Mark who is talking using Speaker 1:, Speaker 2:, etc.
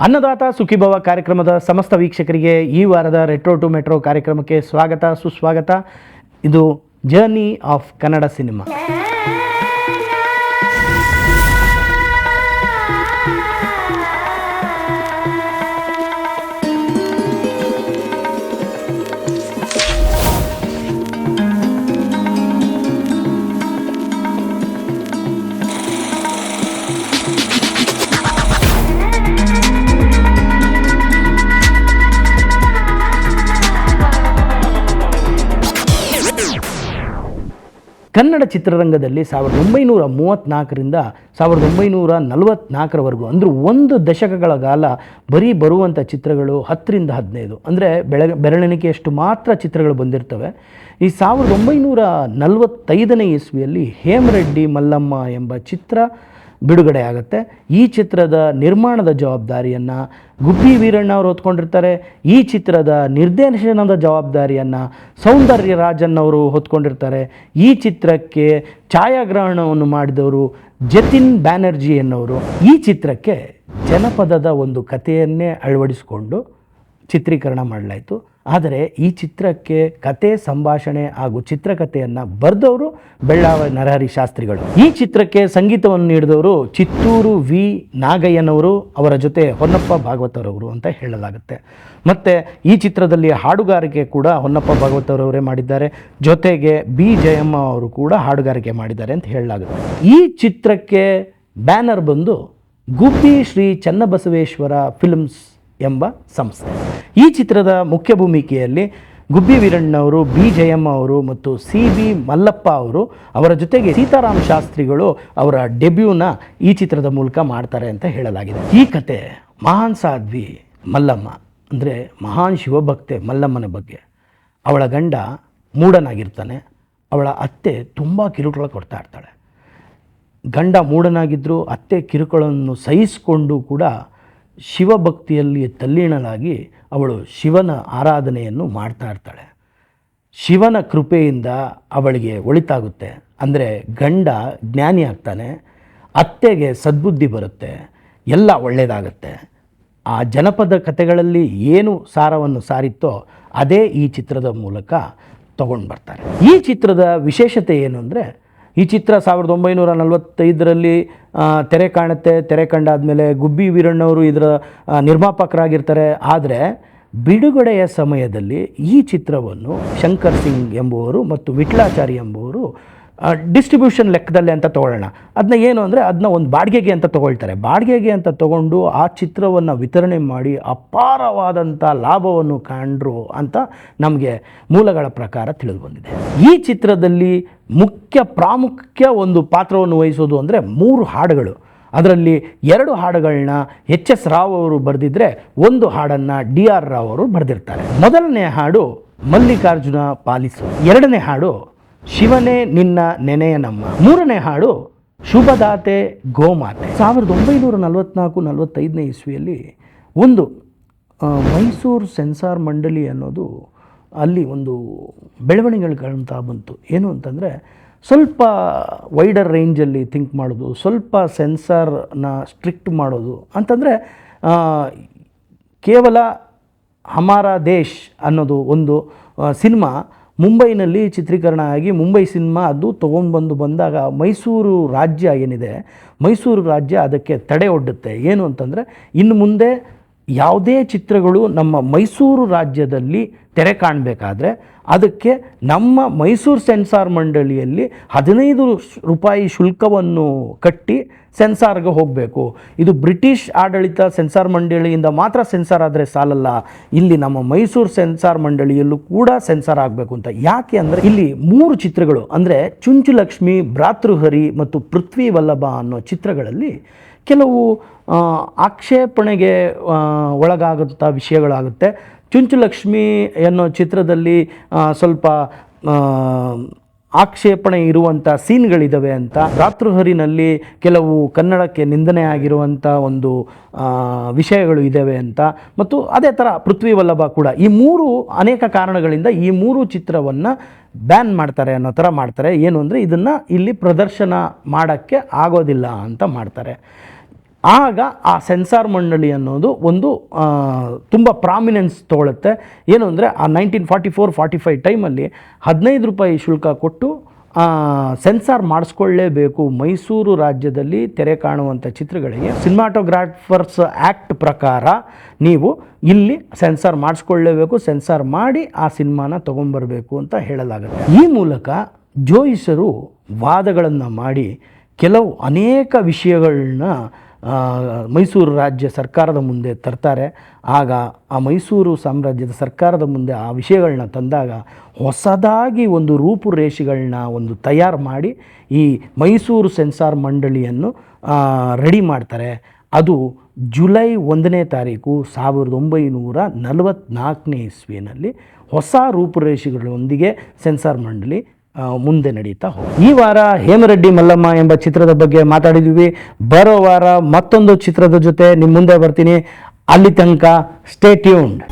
Speaker 1: ಅನ್ನದಾತ ಸುಖೀಭವ ಕಾರ್ಯಕ್ರಮದ ಸಮಸ್ತ ವೀಕ್ಷಕರಿಗೆ ಈ ವಾರದ ರೆಟ್ರೋ ಟು ಮೆಟ್ರೋ ಕಾರ್ಯಕ್ರಮಕ್ಕೆ ಸ್ವಾಗತ ಸುಸ್ವಾಗತ. ಇದು journey of Kannada cinema. Kannada ಚಿತ್ರರಂಗದಲ್ಲಿ 1934ರಿಂದ 1944ರವರೆಗೂ ಅಂದರೆ ಒಂದು ದಶಕಗಳ ಕಾಲ ಬರೀ ಬರುವಂಥ ಚಿತ್ರಗಳು 10ರಿಂದ 15 ಅಂದರೆ ಬೆರಳೆಣಿಕೆಯಷ್ಟು ಮಾತ್ರ ಚಿತ್ರಗಳು ಬಂದಿರ್ತವೆ. ಈ 1945ನೇ ಇಸ್ವಿಯಲ್ಲಿ ಹೇಮರೆಡ್ಡಿ ಮಲ್ಲಮ್ಮ ಎಂಬ ಚಿತ್ರ ಬಿಡುಗಡೆ ಆಗುತ್ತೆ. ಈ ಚಿತ್ರದ ನಿರ್ಮಾಣದ ಜವಾಬ್ದಾರಿಯನ್ನು ಗುಬ್ಬಿ ವೀರಣ್ಣ ಅವರು ಹೊತ್ಕೊಂಡಿರ್ತಾರೆ. ಈ ಚಿತ್ರದ ನಿರ್ದೇಶನದ ಜವಾಬ್ದಾರಿಯನ್ನು ಸೌಂದರ್ಯ ರಾಜನ್ ಅವರು ಹೊತ್ಕೊಂಡಿರ್ತಾರೆ. ಈ ಚಿತ್ರಕ್ಕೆ ಛಾಯಾಗ್ರಹಣವನ್ನು ಮಾಡಿದವರು ಜತಿನ್ ಬ್ಯಾನರ್ಜಿ ಎನ್ನುವರು. ಈ ಚಿತ್ರಕ್ಕೆ ಜನಪದದ ಒಂದು ಕಥೆಯನ್ನೇ ಅಳವಡಿಸಿಕೊಂಡು ಚಿತ್ರೀಕರಣ ಮಾಡಲಾಯಿತು. ಆದರೆ ಈ ಚಿತ್ರಕ್ಕೆ ಕತೆ, ಸಂಭಾಷಣೆ ಹಾಗೂ ಚಿತ್ರಕಥೆಯನ್ನು ಬರೆದವರು ಬೆಳ್ಳಾವ ನರಹರಿ ಶಾಸ್ತ್ರಿಗಳು. ಈ ಚಿತ್ರಕ್ಕೆ ಸಂಗೀತವನ್ನು ನೀಡಿದವರು ಚಿತ್ತೂರು ವಿ ನಾಗಯ್ಯನವರು, ಅವರ ಜೊತೆ ಹೊನ್ನಪ್ಪ ಭಾಗವತರವರು ಅಂತ ಹೇಳಲಾಗುತ್ತೆ. ಮತ್ತು ಈ ಚಿತ್ರದಲ್ಲಿ ಹಾಡುಗಾರಿಕೆ ಕೂಡ ಹೊನ್ನಪ್ಪ ಭಾಗವತರವರೇ ಮಾಡಿದ್ದಾರೆ. ಜೊತೆಗೆ ಬಿ ಜಯಮ್ಮ ಅವರು ಕೂಡ ಹಾಡುಗಾರಿಕೆ ಮಾಡಿದ್ದಾರೆ ಅಂತ ಹೇಳಲಾಗುತ್ತೆ. ಈ ಚಿತ್ರಕ್ಕೆ ಬ್ಯಾನರ್ ಬಂದು ಗುಬ್ಬಿ ಶ್ರೀ ಚನ್ನಬಸವೇಶ್ವರ ಫಿಲ್ಮ್ಸ್ ಎಂಬ ಸಂಸ್ಥೆ. ಈ ಚಿತ್ರದ ಮುಖ್ಯ ಭೂಮಿಕೆಯಲ್ಲಿ ಗುಬ್ಬಿ ವೀರಣ್ಣವರು, ಬಿ ಜಯಮ್ಮ ಅವರು ಮತ್ತು ಸಿ ಬಿ ಮಲ್ಲಪ್ಪ ಅವರು, ಅವರ ಜೊತೆಗೆ ಸೀತಾರಾಮ್ ಶಾಸ್ತ್ರಿಗಳು ಅವರ ಡೆಬ್ಯೂನ ಈ ಚಿತ್ರದ ಮೂಲಕ ಮಾಡ್ತಾರೆ ಅಂತ ಹೇಳಲಾಗಿದೆ. ಈ ಕತೆ ಮಹಾನ್ ಸಾಧ್ವಿ ಮಲ್ಲಮ್ಮ ಅಂದರೆ ಮಹಾನ್ ಶಿವಭಕ್ತೆ ಮಲ್ಲಮ್ಮನ ಬಗ್ಗೆ. ಅವಳ ಗಂಡ ಮೂಢನಾಗಿರ್ತಾನೆ. ಅವಳ ಅತ್ತೆ ತುಂಬ ಕಿರುಕುಳ ಕೊಡ್ತಾ ಇರ್ತಾಳೆ. ಗಂಡ ಮೂಢನಾಗಿದ್ದರೂ ಅತ್ತೆ ಕಿರುಕುಳನ್ನು ಸಹಿಸಿಕೊಂಡು ಕೂಡ ಶಿವಭಕ್ತಿಯಲ್ಲಿ ತಲ್ಲೀನಳಾಗಿ ಅವಳು ಶಿವನ ಆರಾಧನೆಯನ್ನು ಮಾಡ್ತಾ ಇರ್ತಾಳೆ. ಶಿವನ ಕೃಪೆಯಿಂದ ಅವಳಿಗೆ ಒಳಿತಾಗುತ್ತೆ. ಅಂದರೆ ಗಂಡ ಜ್ಞಾನಿ ಆಗ್ತಾನೆ, ಅತ್ತೆಗೆ ಸದ್ಬುದ್ಧಿ ಬರುತ್ತೆ, ಎಲ್ಲ ಒಳ್ಳೆಯದಾಗತ್ತೆ. ಆ ಜನಪದ ಕಥೆಗಳಲ್ಲಿ ಏನು ಸಾರವನ್ನು ಸಾರಿತ್ತೋ ಅದೇ ಈ ಚಿತ್ರದ ಮೂಲಕ ತಗೊಂಡು ಬರ್ತಾರೆ. ಈ ಚಿತ್ರದ ವಿಶೇಷತೆ ಏನು ಅಂದರೆ, ಈ ಚಿತ್ರ 1945ರಲ್ಲಿ ತೆರೆ ಕಾಣುತ್ತೆ. ತೆರೆ ಕಂಡಾದಮೇಲೆ ಗುಬ್ಬಿ ವೀರಣ್ಣವರು ಇದರ ನಿರ್ಮಾಪಕರಾಗಿರ್ತಾರೆ. ಆದರೆ ಬಿಡುಗಡೆಯ ಸಮಯದಲ್ಲಿ ಈ ಚಿತ್ರವನ್ನು ಶಂಕರ್ ಸಿಂಗ್ ಎಂಬುವರು ಮತ್ತು ವಿಠಲಾಚಾರಿ ಎಂಬುವರು ಡಿಸ್ಟ್ರಿಬ್ಯೂಷನ್ ಲೆಕ್ಕದಲ್ಲಿ ಅಂತ ತೊಗೊಳ್ಳೋಣ, ಅದನ್ನ ಏನು ಅಂದರೆ ಅದನ್ನ ಒಂದು ಬಾಡಿಗೆಗೆ ಅಂತ ತೊಗೊಳ್ತಾರೆ. ಬಾಡಿಗೆಗೆ ಅಂತ ತೊಗೊಂಡು ಆ ಚಿತ್ರವನ್ನು ವಿತರಣೆ ಮಾಡಿ ಅಪಾರವಾದಂಥ ಲಾಭವನ್ನು ಕಂಡ್ರು ಅಂತ ನಮಗೆ ಮೂಲಗಳ ಪ್ರಕಾರ ತಿಳಿದು ಬಂದಿದೆ. ಈ ಚಿತ್ರದಲ್ಲಿ ಪ್ರಾಮುಖ್ಯ ಒಂದು ಪಾತ್ರವನ್ನು ವಹಿಸೋದು ಅಂದರೆ 3 ಹಾಡುಗಳು. ಅದರಲ್ಲಿ 2 ಹಾಡುಗಳನ್ನ ಎಚ್.ಎಸ್. ರಾವ್ ಅವರು ಬರೆದಿದ್ದರೆ 1 ಹಾಡನ್ನು ಡಿ.ಆರ್. ರಾವ್ ಅವರು ಬರೆದಿರ್ತಾರೆ. ಮೊದಲನೇ ಹಾಡು ಮಲ್ಲಿಕಾರ್ಜುನ ಪಾಲಿಸು, 2ನೇ ಹಾಡು ಶಿವನೇ ನಿನ್ನ ನೆನೆಯ ನಮ್ಮ, 3ನೇ ಹಾಡು ಶುಭದಾತೆ ಗೋಮಾತೆ. 1944-45ನೇ ಇಸ್ವಿಯಲ್ಲಿ ಒಂದು ಮೈಸೂರು ಸೆನ್ಸಾರ್ ಮಂಡಳಿ ಅನ್ನೋದು ಅಲ್ಲಿ ಒಂದು ಬೆಳವಣಿಗೆಗಳಂತ ಬಂತು. ಏನು ಅಂತಂದರೆ ಸ್ವಲ್ಪ ವೈಡರ್ ರೇಂಜಲ್ಲಿ ಥಿಂಕ್ ಮಾಡೋದು, ಸ್ವಲ್ಪ ಸೆನ್ಸಾರ್ನ ಸ್ಟ್ರಿಕ್ಟ್ ಮಾಡೋದು ಅಂತಂದರೆ ಕೇವಲ ಹಮಾರಾ ದೇಶ್ ಅನ್ನೋದು ಒಂದು ಸಿನಿಮಾ ಮುಂಬೈನಲ್ಲಿ ಚಿತ್ರೀಕರಣ ಆಗಿ ಮುಂಬೈ ಸಿನಿಮಾ ಅದು ತೊಗೊಂಡು ಬಂದಾಗ ಮೈಸೂರು ರಾಜ್ಯ ಏನಿದೆ, ಮೈಸೂರು ರಾಜ್ಯ ಅದಕ್ಕೆ ತಡೆ ಒಡ್ಡುತ್ತೆ. ಏನು ಅಂತಂದರೆ ಇನ್ನು ಮುಂದೆ ಯಾವುದೇ ಚಿತ್ರಗಳು ನಮ್ಮ ಮೈಸೂರು ರಾಜ್ಯದಲ್ಲಿ ತೆರೆ ಕಾಣಬೇಕಾದ್ರೆ ಅದಕ್ಕೆ ನಮ್ಮ ಮೈಸೂರು ಸೆನ್ಸಾರ್ ಮಂಡಳಿಯಲ್ಲಿ 15 ರೂಪಾಯಿ ಶುಲ್ಕವನ್ನು ಕಟ್ಟಿ ಸೆನ್ಸಾರ್ಗೆ ಹೋಗಬೇಕು. ಇದು ಬ್ರಿಟಿಷ್ ಆಡಳಿತ ಸೆನ್ಸಾರ್ ಮಂಡಳಿಯಿಂದ ಮಾತ್ರ ಸೆನ್ಸಾರ್ ಆದರೆ ಸಾಲಲ್ಲ, ಇಲ್ಲಿ ನಮ್ಮ ಮೈಸೂರು ಸೆನ್ಸಾರ್ ಮಂಡಳಿಯಲ್ಲೂ ಕೂಡ ಸೆನ್ಸಾರ್ ಆಗಬೇಕು ಅಂತ. ಯಾಕೆ ಅಂದರೆ ಇಲ್ಲಿ 3 ಚಿತ್ರಗಳು ಅಂದರೆ ಚುಂಚುಲಕ್ಷ್ಮಿ, ಭ್ರಾತೃಹರಿ ಮತ್ತು ಪೃಥ್ವಿ ವಲ್ಲಭ ಅನ್ನೋ ಚಿತ್ರಗಳಲ್ಲಿ ಕೆಲವು ಆಕ್ಷೇಪಣೆಗೆ ಒಳಗಾಗುವಂಥ ವಿಷಯಗಳಾಗುತ್ತೆ. ಚುಂಚುಲಕ್ಷ್ಮಿ ಅನ್ನೋ ಚಿತ್ರದಲ್ಲಿ ಸ್ವಲ್ಪ ಆಕ್ಷೇಪಣೆ ಇರುವಂಥ ಸೀನ್ಗಳಿದ್ದಾವೆ ಅಂತ, ಭ್ರಾತೃಹರಿನಲ್ಲಿ ಕೆಲವು ಕನ್ನಡಕ್ಕೆ ನಿಂದನೆ ಆಗಿರುವಂಥ ಒಂದು ವಿಷಯಗಳು ಇದ್ದಾವೆ ಅಂತ, ಮತ್ತು ಅದೇ ಥರ ಪೃಥ್ವಿ ವಲ್ಲಭ ಕೂಡ. ಈ 3 ಅನೇಕ ಕಾರಣಗಳಿಂದ ಈ 3 ಚಿತ್ರವನ್ನು ಬ್ಯಾನ್ ಮಾಡ್ತಾರೆ ಅನ್ನೋ ಥರ ಮಾಡ್ತಾರೆ. ಏನು ಅಂದರೆ ಇದನ್ನು ಇಲ್ಲಿ ಪ್ರದರ್ಶನ ಮಾಡೋಕ್ಕೆ ಆಗೋದಿಲ್ಲ ಅಂತ ಮಾಡ್ತಾರೆ. ಆಗ ಆ ಸೆನ್ಸಾರ್ ಮಂಡಳಿ ಅನ್ನೋದು ಒಂದು ತುಂಬ ಪ್ರಾಮಿನೆನ್ಸ್ ತೊಗೊಳುತ್ತೆ. ಏನು ಅಂದರೆ ಆ 1944-45 ಟೈಮಲ್ಲಿ 15 ರೂಪಾಯಿ ಶುಲ್ಕ ಕೊಟ್ಟು ಸೆನ್ಸಾರ್ ಮಾಡಿಸ್ಕೊಳ್ಳೇಬೇಕು ಮೈಸೂರು ರಾಜ್ಯದಲ್ಲಿ ತೆರೆ ಕಾಣುವಂಥ ಚಿತ್ರಗಳಿಗೆ. ಸಿನಿಮಾಟೋಗ್ರಾಫರ್ಸ್ ಆ್ಯಕ್ಟ್ ಪ್ರಕಾರ ನೀವು ಇಲ್ಲಿ ಸೆನ್ಸಾರ್ ಮಾಡಿಸ್ಕೊಳ್ಳೇಬೇಕು, ಸೆನ್ಸಾರ್ ಮಾಡಿ ಆ ಸಿನಿಮಾನ ತೊಗೊಂಬರಬೇಕು ಅಂತ ಹೇಳಲಾಗುತ್ತೆ. ಈ ಮೂಲಕ ಜೋಯಿಸರು ವಾದಗಳನ್ನು ಮಾಡಿ ಅನೇಕ ವಿಷಯಗಳನ್ನ ಮೈಸೂರು ರಾಜ್ಯ ಸರ್ಕಾರದ ಮುಂದೆ ತರ್ತಾರೆ. ಆಗ ಆ ಮೈಸೂರು ಸಾಮ್ರಾಜ್ಯದ ಸರ್ಕಾರದ ಮುಂದೆ ಆ ವಿಷಯಗಳನ್ನ ತಂದಾಗ ಹೊಸದಾಗಿ ಒಂದು ರೂಪುರೇಷೆಗಳನ್ನ ತಯಾರು ಮಾಡಿ ಈ ಮೈಸೂರು ಸೆನ್ಸಾರ್ ಮಂಡಳಿಯನ್ನು ರೆಡಿ ಮಾಡ್ತಾರೆ. ಅದು ಜುಲೈ 1ನೇ ತಾರೀಕು 1944ನೇ ಇಸ್ವಿನಲ್ಲಿ ಹೊಸ ರೂಪುರೇಷೆಗಳೊಂದಿಗೆ ಸೆನ್ಸಾರ್ ಮಂಡಳಿ ಮುಂದೆ ನಡೀತಾ ಹೋಗಿ. ಈ ವಾರ ಹೇಮರೆಡ್ಡಿ ಮಲ್ಲಮ್ಮ ಎಂಬ ಚಿತ್ರದ ಬಗ್ಗೆ ಮಾತಾಡಿದ್ವಿ. ಬರೋ ವಾರ ಮತ್ತೊಂದು ಚಿತ್ರದ ಜೊತೆ ನಿಮ್ಮ ಮುಂದೆ ಬರ್ತೀನಿ. ಅಲ್ಲಿ ತನಕ ಸ್ಟೇ ಟ್ಯೂನ್ಡ್.